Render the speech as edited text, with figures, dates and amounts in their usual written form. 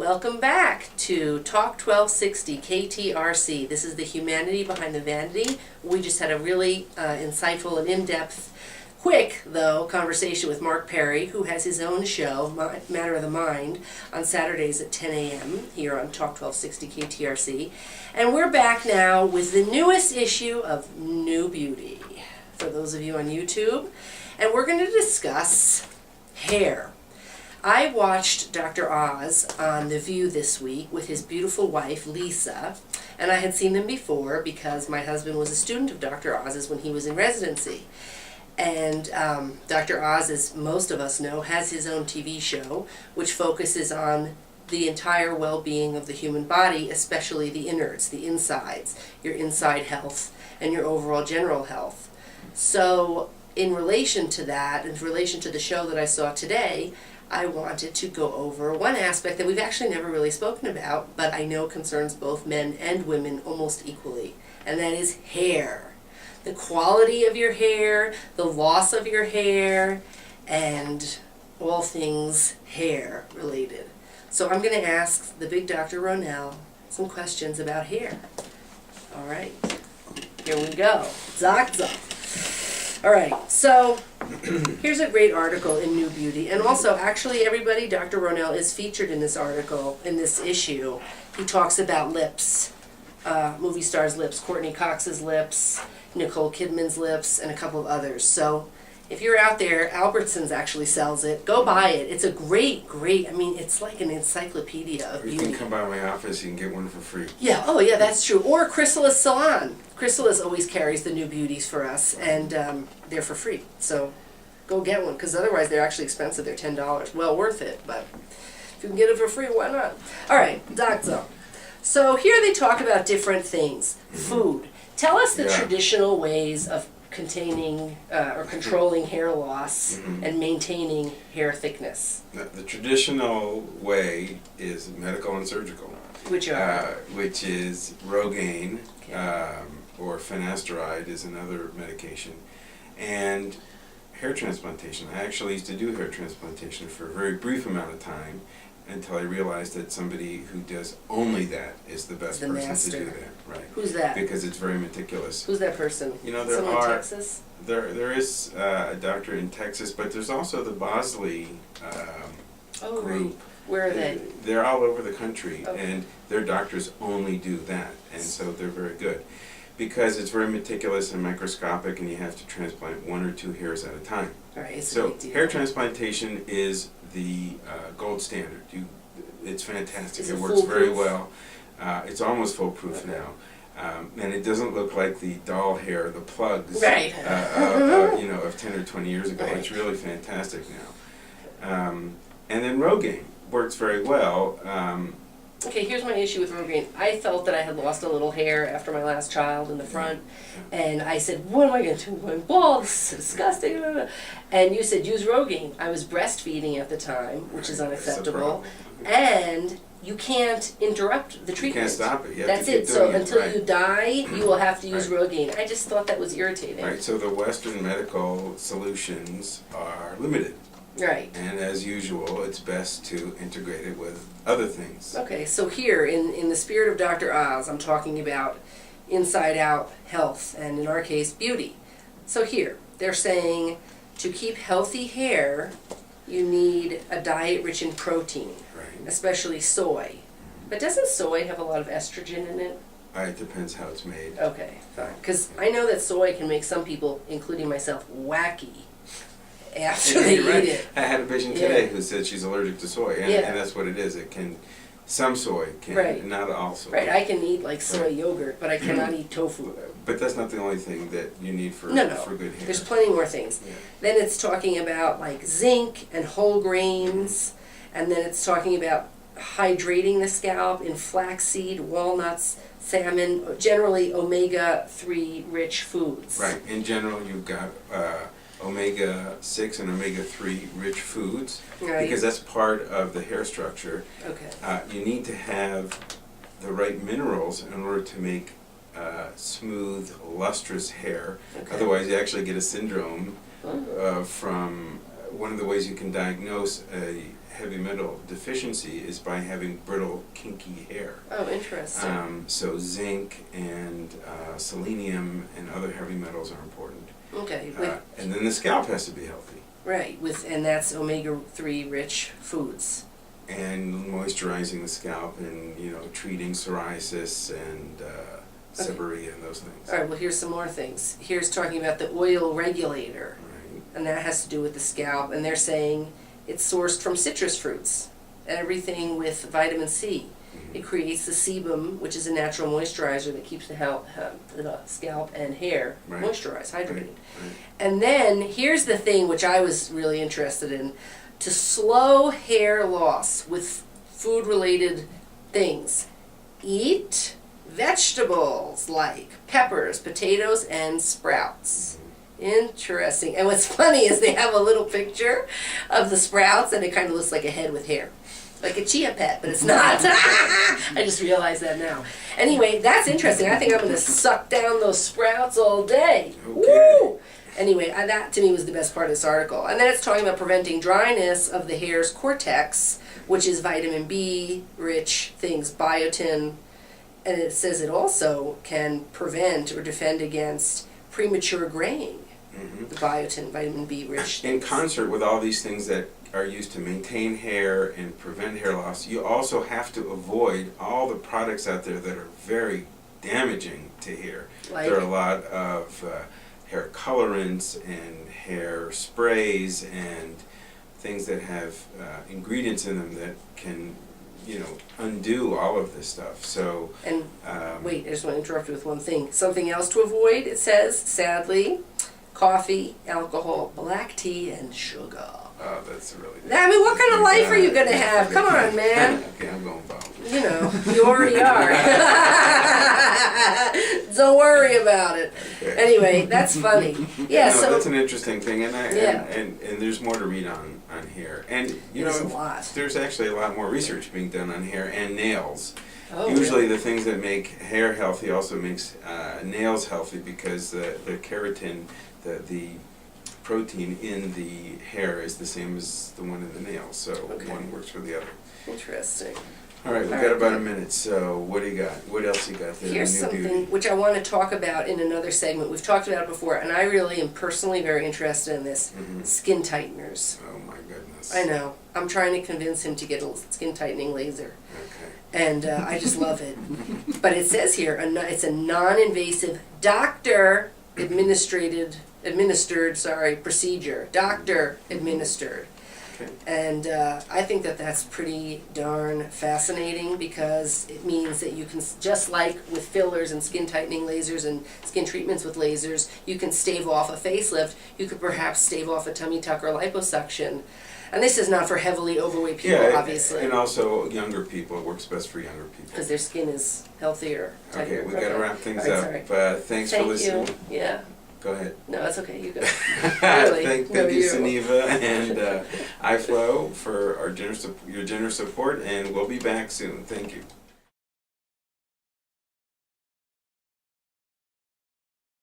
Welcome back to Talk 1260 KTRC. This is the Humanity Behind the Vanity. We just had a really insightful and in-depth, quick though, conversation with Mark Perry, who has his own show, Matter of the Mind, on Saturdays at 10 a.m. here on Talk 1260 KTRC. And we're back now with the newest issue of New Beauty, for those of you on YouTube. And we're going to discuss hair. I watched Dr. Oz on The View this week with his beautiful wife, Lisa, and I had seen them before because my husband was a student of Dr. Oz's when he was in residency. And Dr. Oz, as most of us know, has his own TV show, which focuses on the entire well-being of the human body, especially the innards, the insides, your inside health, and your overall general health. So in relation to that, in relation to the show that I saw today, I wanted to go over one aspect that we've actually never really spoken about, but I know concerns both men and women almost equally, and that is hair. The quality of your hair, the loss of your hair, and all things hair related. So I'm going to ask the big Dr. Ronel some questions about hair. All right, here we go. Doctor. All right, so here's a great article in New Beauty. And also, actually, everybody, Dr. Ronel is featured in this article, in this issue. He talks about lips, movie stars' lips, Courtney Cox's lips, Nicole Kidman's lips, and a couple of others. So if you're out there, Albertsons actually sells it. Go buy it. It's a great, I mean, it's like an encyclopedia of beauty. You can come by my office, you can get one for free. Yeah, oh yeah, that's true. Or Chrysalis Salon. Chrysalis always carries the new beauties for us, and they're for free. So go get one, because otherwise they're actually expensive. They're $10. Well worth it, but if you can get it for free, why not? All right, Doctor. So here they talk about different things. Food. Tell us the traditional ways of containing or controlling hair loss and maintaining hair thickness. The traditional way is medical and surgical. Which are? Which is Rogaine, or finasteride is another medication, and hair transplantation. I actually used to do hair transplantation for a very brief amount of time until I realized that somebody who does only that is the best person to do that. Right. Who's that? Because it's very meticulous. Who's that person? You know, Someone in Texas? There is a doctor in Texas, but there's also the Bosley group. Right. Where are they? They're all over the country, Okay. and their doctors only do that, and so they're very good. Because it's very meticulous and microscopic, and you have to transplant 1 or 2 hairs at a time. Right, it's a So big deal. hair transplantation is the gold standard. It's fantastic. Is it it works very foolproof? well. It's almost foolproof now. And it doesn't look like the doll hair, the plugs, Right. of 10 or 20 years ago. Right. It's really fantastic now. And then Rogaine works very well. Okay, here's my issue with Rogaine. I felt that I had lost a little hair after my last child in the front, and I said, what am I going to do with my bald? This is disgusting. And you said, use Rogaine. I was breastfeeding at the time, which is unacceptable, and you can't interrupt the treatment. You can't stop it. You have That's to keep it. So doing it, until right. you die, you will have to use Right. Rogaine. I just thought that was irritating. Right, so the Western medical solutions are limited. Right. And as usual, it's best to integrate it with other things. Okay, so here, in the spirit of Dr. Oz, I'm talking about inside-out health, and in our case, beauty. So here, they're saying to keep healthy hair, you need a diet rich in protein, Right. especially soy. But doesn't soy have a lot of estrogen in it? It depends how it's made. Okay, fine. Because I know that soy can make some people, including myself, wacky after they Right. eat it. I had a patient today who said she's allergic to soy, and, Yeah. and that's what it is. It can, some soy can, Right. not all soy. Right, I can eat like soy Right. yogurt, but I cannot eat tofu. But that's not the only thing that you need for No, for good hair. there's plenty more things. Yeah. Then it's talking about like zinc and whole grains, and then it's talking about hydrating the scalp in flaxseed, walnuts, salmon, generally omega-3 rich foods. Right. In general, you've got omega-6 and omega-3 rich foods, Right. because that's part of the hair structure. Okay. You need to have the right minerals in order to make smooth, lustrous hair. Okay. Otherwise, you actually get a syndrome from one of the ways you can diagnose a heavy metal deficiency is by having brittle, kinky hair. Oh, interesting. So zinc and selenium and other heavy metals are important. Okay. And then the scalp has to be healthy. Right, and that's omega-3 rich foods. And moisturizing the scalp and, treating psoriasis and seborrhea and those things. All right, well, here's some more things. Here's talking about the oil regulator, Right. and that has to do with the scalp, and they're saying it's sourced from citrus fruits, everything with vitamin C. It creates the sebum, which is a natural moisturizer that keeps the scalp and hair Right. moisturized, hydrated. Right. And then here's the thing which I was really interested in. To slow hair loss with food-related things, eat vegetables like peppers, potatoes, and sprouts. Interesting. And what's funny is they have a little picture of the sprouts and it kind of looks like a head with hair. Like a chia pet, but it's not. I just realized that now. Anyway, that's interesting. I think I'm going to suck down those sprouts all day. Okay. Woo! Anyway, that to me was the best part of this article. And then it's talking about preventing dryness of the hair's cortex, which is vitamin B rich things, biotin. And it says it also can prevent or defend against premature graying. The biotin, vitamin B rich In things. concert with all these things that are used to maintain hair and prevent hair loss, you also have to avoid all the products out there that are very damaging to hair. Like? There are a lot of hair colorants and hair sprays and things that have ingredients in them that can, undo all of this stuff. So, And wait, I just want to interrupt you with one thing. Something else to avoid, it says, sadly, coffee, alcohol, black tea, and sugar. oh, that's really. I mean, what kind of life are you going to have? Come on, man. Okay, I'm going bald. You already are. Don't worry about it. Okay. Anyway, that's funny. Yeah, No, so that's an interesting thing, and Yeah. and there's more to read on here. And There's a lot. there's actually a lot more research being done on hair and nails. Oh, Usually, the things that make hair healthy also makes nails healthy because the keratin, the protein in the hair is the same as the one in the nails, so Okay. one works for the other. interesting. All right, we've All got right, about a good. minute, so what do you got? What else you got there? Here's New something beauty? which I want to talk about in another segment. We've talked about it before, and I really am personally very interested in this. Skin tighteners. Oh my goodness. I know. I'm trying to convince him to get a skin tightening laser. Okay. And I just love it. But it says here, it's a non-invasive doctor administered procedure. Doctor administered. Okay. And I think that that's pretty darn fascinating because it means that you can, just like with fillers and skin tightening lasers and skin treatments with lasers, you can stave off a facelift. You could perhaps stave off a tummy tuck or liposuction. And this is not for heavily overweight people, Yeah, obviously, and also younger people. It works best for younger people. because their skin is healthier. Okay, tighter. we got to wrap things All right, up. sorry. Thanks for Thank listening. you. Yeah. Go ahead. No, it's okay. You go. Really? Thank No, you, you. Suneva and iFlow, for your generous support, and we'll be back soon. Thank you.